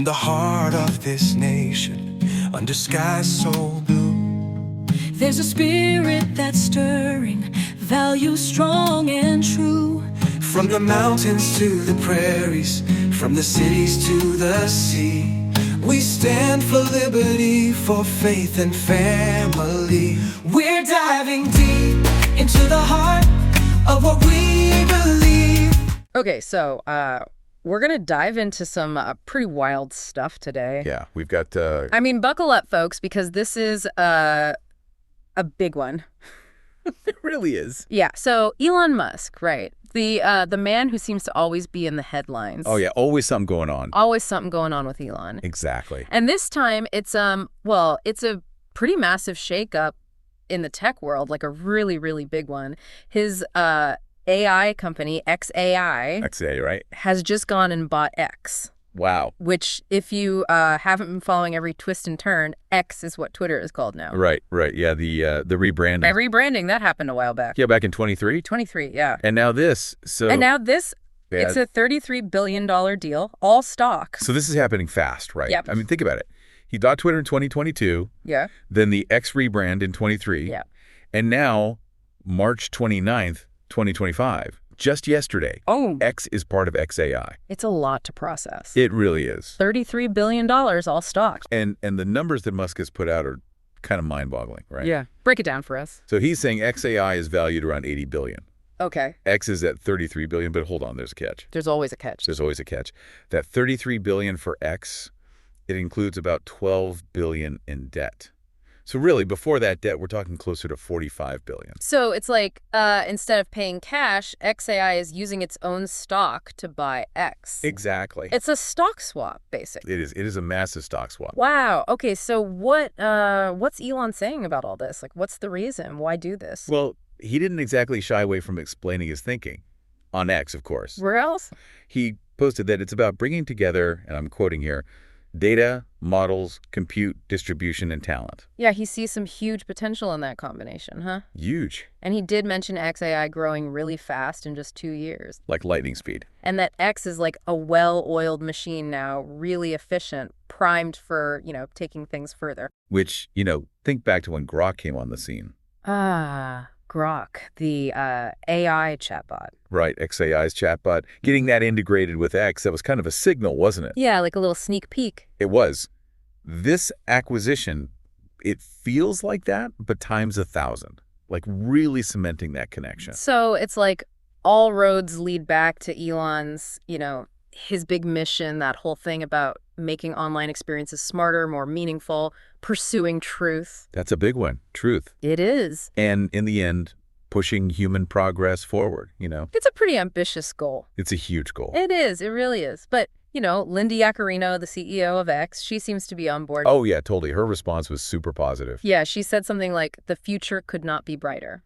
the heart of this nation, under skies so blue, there's a spirit that's stirring, values strong and true. from the mountains to the prairies, from the cities to the sea, we stand for liberty, for faith and family. We're diving deep into the heart of what we believe. Okay, so we're going to dive into some pretty wild stuff today. Yeah, we've got... I mean, buckle up, folks, because this is a big one. It really is. Yeah, so Elon Musk, right? The man who seems to always be in the headlines. Oh, yeah, always something going on. Always something going on with Elon. Exactly. And this time, it's it's a pretty massive shakeup in the tech world, like a really, really big one. His AI company, xAI, xAI, right? has just gone and bought X. Wow. Which, if you haven't been following every twist and turn, X is what Twitter is called now. Right. Yeah, the rebranding. Rebranding, that happened a while back. Yeah, back in 23? 23, yeah. And now this. So Yeah. It's a $33 billion deal, all stock. So this is happening fast, right? Yep. I mean, think about it. He bought Twitter in 2022. Yeah. Then the X rebrand in 23. Yeah. And now, March 29th, 2025, just yesterday, X is part of xAI. It's a lot to process. It really is. $33 billion, all stock. And the numbers that Musk has put out are kind of mind-boggling, right? Yeah. Break it down for us. So he's saying xAI is valued around $80 billion. Okay. X is at $33 billion, but hold on, there's a catch. There's always a catch. There's always a catch. That $33 billion for X, it includes about $12 billion in debt. So really, before that debt, we're talking closer to $45 billion. So it's like instead of paying cash, xAI is using its own stock to buy X. Exactly. It's a stock swap, basically. It is. It is a massive stock swap. Wow. Okay, so what's Elon saying about all this? Like, what's the reason? Why do this? Well, he didn't exactly shy away from explaining his thinking. On X, of course. Where else? He posted that it's about bringing together, and I'm quoting here, data, models, compute, distribution, and talent. Yeah, he sees some huge potential in that combination, huh? Huge. And he did mention xAI growing really fast in just 2 years. Like lightning speed. And that X is like a well-oiled machine now, really efficient, primed for, taking things further. Which, think back to when Grok came on the scene. Grok, the AI chatbot. Right, xAI's chatbot. Getting that integrated with X, that was kind of a signal, wasn't it? Yeah, like a little sneak peek. It was. This acquisition, it feels like that, but times 1,000. Like really cementing that connection. So it's like all roads lead back to Elon's, his big mission, that whole thing about making online experiences smarter, more meaningful, pursuing truth. That's a big one. Truth. It is. And in the end, pushing human progress forward, It's a pretty ambitious goal. It's a huge goal. It is. It really is. But, Linda Yaccarino, the CEO of X, she seems to be on board. Oh, yeah, totally. Her response was super positive. Yeah, she said something like, the future could not be brighter.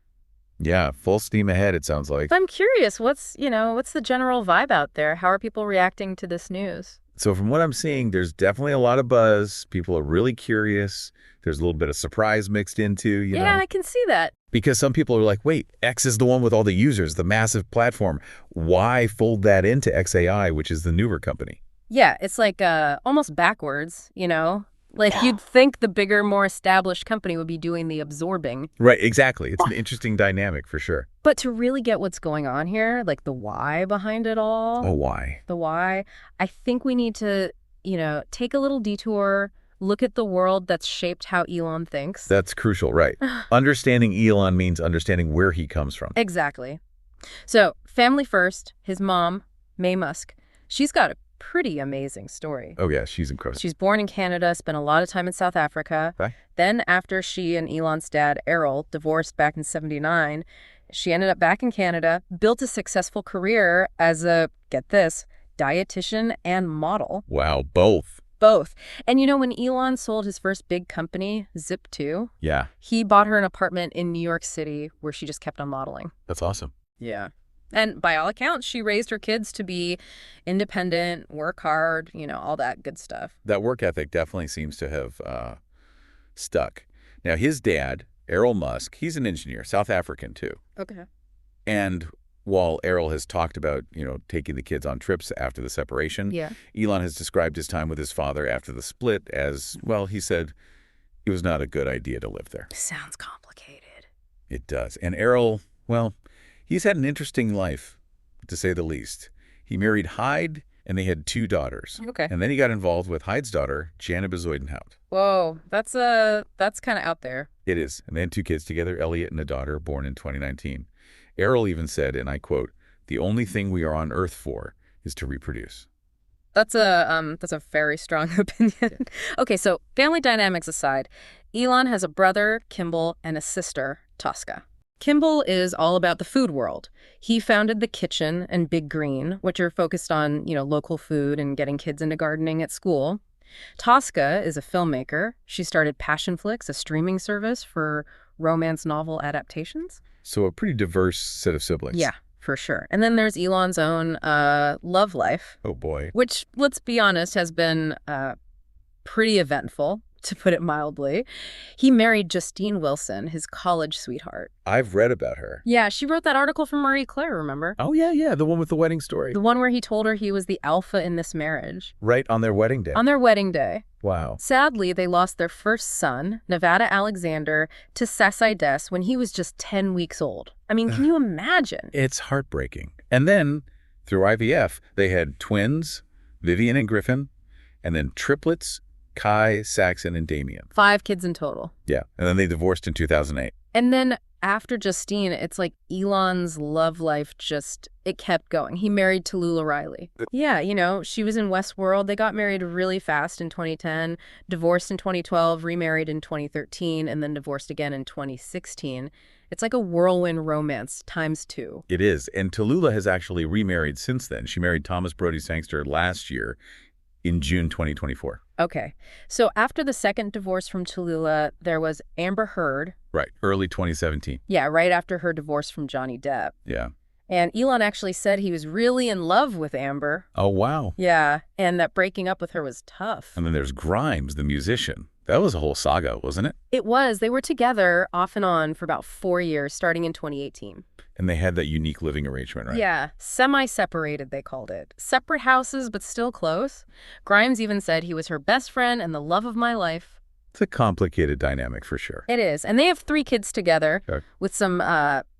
Yeah, full steam ahead, it sounds like. But I'm curious, what's the general vibe out there? How are people reacting to this news? So from what I'm seeing, there's definitely a lot of buzz. People are really curious. There's a little bit of surprise mixed into, you know. Yeah, I can see that. Because some people are like, wait, X is the one with all the users, the massive platform. Why fold that into xAI, which is the newer company? Yeah, it's like almost backwards, Like you'd think the bigger, more established company would be doing the absorbing. Right, exactly. It's an interesting dynamic for sure. But to really get what's going on here, like the why behind it all. Oh, why? The why. I think we need to, take a little detour, look at the world that's shaped how Elon thinks. That's crucial, right. Understanding Elon means understanding where he comes from. Exactly. So, family first, his mom, May Musk, she's got a pretty amazing story. Oh, yeah, she's incredible. She's born in Canada, spent a lot of time in South Africa. Okay. Then after she and Elon's dad, Errol, divorced back in '79, she ended up back in Canada, built a successful career as a, get this, dietitian and model. Wow, both. Both. And when Elon sold his first big company, Zip2, Yeah. he bought her an apartment in New York City where she just kept on modeling. That's awesome. Yeah. And by all accounts, she raised her kids to be independent, work hard, all that good stuff. That work ethic definitely seems to have stuck. Now, his dad, Errol Musk, he's an engineer, South African too. Okay. And while Errol has talked about, taking the kids on trips after the separation, Yeah. Elon has described his time with his father after the split as, well, he said it was not a good idea to live there. Sounds complicated. It does. And Errol, well, he's had an interesting life, to say the least. He married Hyde, and they had 2 daughters. Okay. And then he got involved with Hyde's daughter, Jana Bezuidenhout. Whoa, that's kind of out there. It is. And they had 2 kids together, Elliot and a daughter, born in 2019. Errol even said, and I quote, "The only thing we are on Earth for is to reproduce." That's a very strong opinion. Okay, so family dynamics aside, Elon has a brother, Kimball, and a sister, Tosca. Kimball is all about the food world. He founded The Kitchen and Big Green, which are focused on, local food and getting kids into gardening at school. Tosca is a filmmaker. She started Passionflix, a streaming service for romance novel adaptations. So a pretty diverse set of siblings. Yeah, for sure. And then there's Elon's own love life, Oh, boy. which, let's be honest, has been pretty eventful, to put it mildly. He married Justine Wilson, his college sweetheart. I've read about her. Yeah, she wrote that article for Marie Claire, remember? Oh, yeah, the one with the wedding story. The one where he told her he was the alpha in this marriage. Right on their wedding day. On their wedding day. Wow. Sadly, they lost their first son, Nevada Alexander, to sarcoidosis when he was just 10 weeks old. I mean, can you imagine? It's heartbreaking. And then, through IVF, they had twins, Vivian and Griffin, and then triplets, Kai, Saxon, and Damien. 5 kids in total. Yeah. And then they divorced in 2008. And then after Justine, it's like Elon's love life it kept going. He married Tallulah Riley. Yeah, she was in Westworld. They got married really fast in 2010, divorced in 2012, remarried in 2013, and then divorced again in 2016. It's like a whirlwind romance times 2. It is. And Tallulah has actually remarried since then. She married Thomas Brody Sangster last year in June 2024. Okay. So after the second divorce from Tallulah, there was Amber Heard. Right. Early 2017. Yeah, right after her divorce from Johnny Depp. Yeah. And Elon actually said he was really in love with Amber. Oh, wow. Yeah, and that breaking up with her was tough. And then there's Grimes, the musician. That was a whole saga, wasn't it? It was. They were together off and on for about 4 years, starting in 2018. And they had that unique living arrangement, right? Yeah, semi-separated, they called it. Separate houses, but still close. Grimes even said he was her best friend and the love of my life. It's a complicated dynamic for sure. It is. And they have 3 kids together with some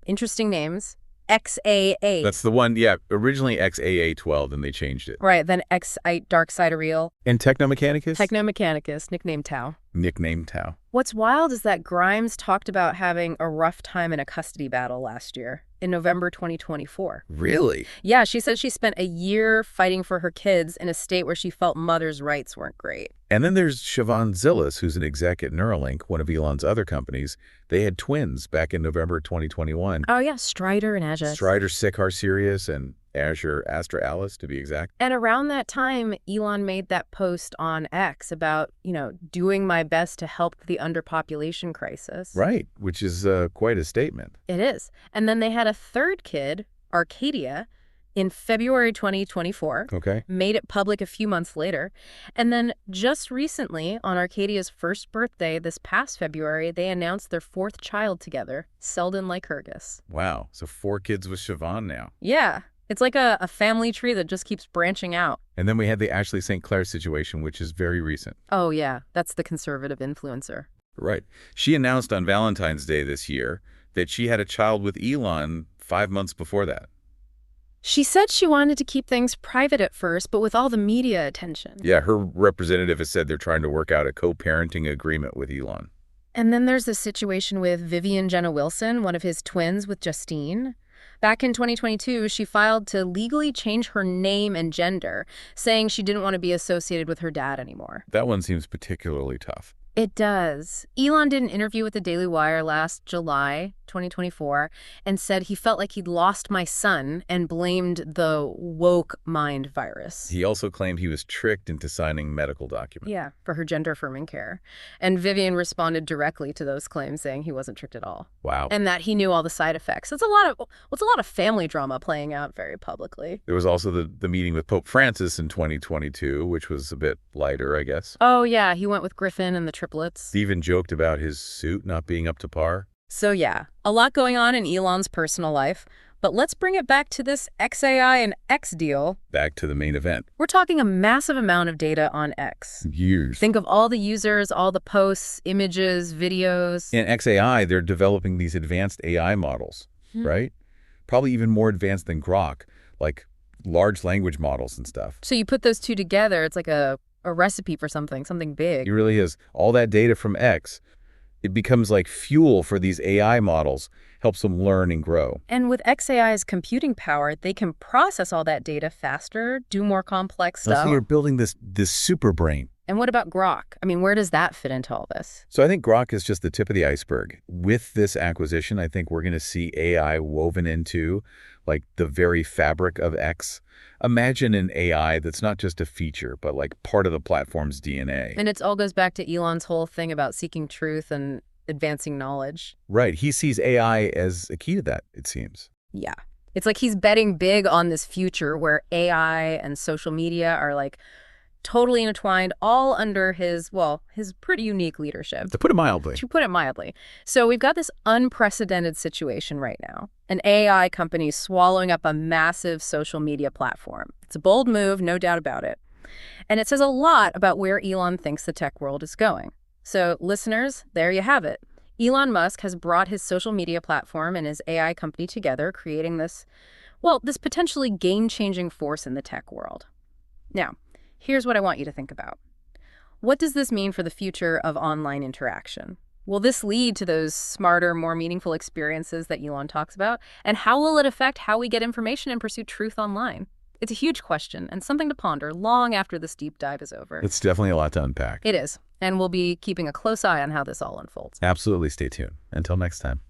interesting names. xAI. That's the one, yeah. Originally xAA12, then they changed it. Right, then xAI Dark Sidereal. And Technomechanicus? Technomechanicus, nicknamed Tau. Nicknamed Tau. What's wild is that Grimes talked about having a rough time in a custody battle last year, in November 2024. Really? Yeah, she said she spent a year fighting for her kids in a state where she felt mothers' rights weren't great. And then there's Siobhan Zillis, who's an exec at Neuralink, one of Elon's other companies. They had twins back in November 2021. Oh, yeah, Strider and Azure. Strider Sikkar Sirius and Azure Astra Alice, to be exact. And around that time, Elon made that post on X about, doing my best to help the underpopulation crisis. Right, which is quite a statement. It is. And then they had a third kid, Arcadia, in February 2024. Okay. Made it public a few months later. And then just recently, on Arcadia's first birthday this past February, they announced their 4th child together, Selden Lycurgus. Wow, so 4 kids with Siobhan now. Yeah. It's like a family tree that just keeps branching out. And then we had the Ashley St. Clair situation, which is very recent. Oh, yeah. That's the conservative influencer. Right. She announced on Valentine's Day this year that she had a child with Elon 5 months before that. She said she wanted to keep things private at first, but with all the media attention. Yeah, her representative has said they're trying to work out a co-parenting agreement with Elon. And then there's the situation with Vivian Jenna Wilson, one of his twins with Justine. Back in 2022, she filed to legally change her name and gender, saying she didn't want to be associated with her dad anymore. That one seems particularly tough. It does. Elon did an interview with the Daily Wire last July 2024 and said he felt like he'd lost my son and blamed the woke mind virus. He also claimed he was tricked into signing medical documents. Yeah, for her gender-affirming care. And Vivian responded directly to those claims, saying he wasn't tricked at all. Wow. And that he knew all the side effects. It's a lot of family drama playing out very publicly. There was also the meeting with Pope Francis in 2022, which was a bit lighter, I guess. Oh, yeah, he went with Griffin and the triplets. Stephen joked about his suit not being up to par. So yeah, a lot going on in Elon's personal life, But let's bring it back to this xAI and X deal. Back to the main event. We're talking a massive amount of data on X. Years. Think of all the users, all the posts, images, videos. In xAI, they're developing these advanced AI models, right? Probably even more advanced than Grok, like large language models and stuff. So you put those two together, it's like a recipe for something big. It really is. All that data from X, it becomes like fuel for these AI models, helps them learn and grow. And with xAI's computing power, they can process all that data faster, do more complex stuff. So you're building this super brain. And what about Grok? I mean, where does that fit into all this? So I think Grok is just the tip of the iceberg. With this acquisition, I think we're going to see AI woven into like the very fabric of X. Imagine an AI that's not just a feature, but like part of the platform's DNA. And it all goes back to Elon's whole thing about seeking truth and advancing knowledge. Right. He sees AI as a key to that, it seems. Yeah. It's like he's betting big on this future where AI and social media are like totally intertwined, all under his pretty unique leadership. To put it mildly. To put it mildly. So we've got this unprecedented situation right now. An AI company swallowing up a massive social media platform. It's a bold move, no doubt about it. And it says a lot about where Elon thinks the tech world is going. So listeners, there you have it. Elon Musk has brought his social media platform and his AI company together, creating this potentially game-changing force in the tech world. Now, here's what I want you to think about. What does this mean for the future of online interaction? Will this lead to those smarter, more meaningful experiences that Elon talks about? And how will it affect how we get information and pursue truth online? It's a huge question and something to ponder long after this deep dive is over. It's definitely a lot to unpack. It is. And we'll be keeping a close eye on how this all unfolds. Absolutely. Stay tuned. Until next time.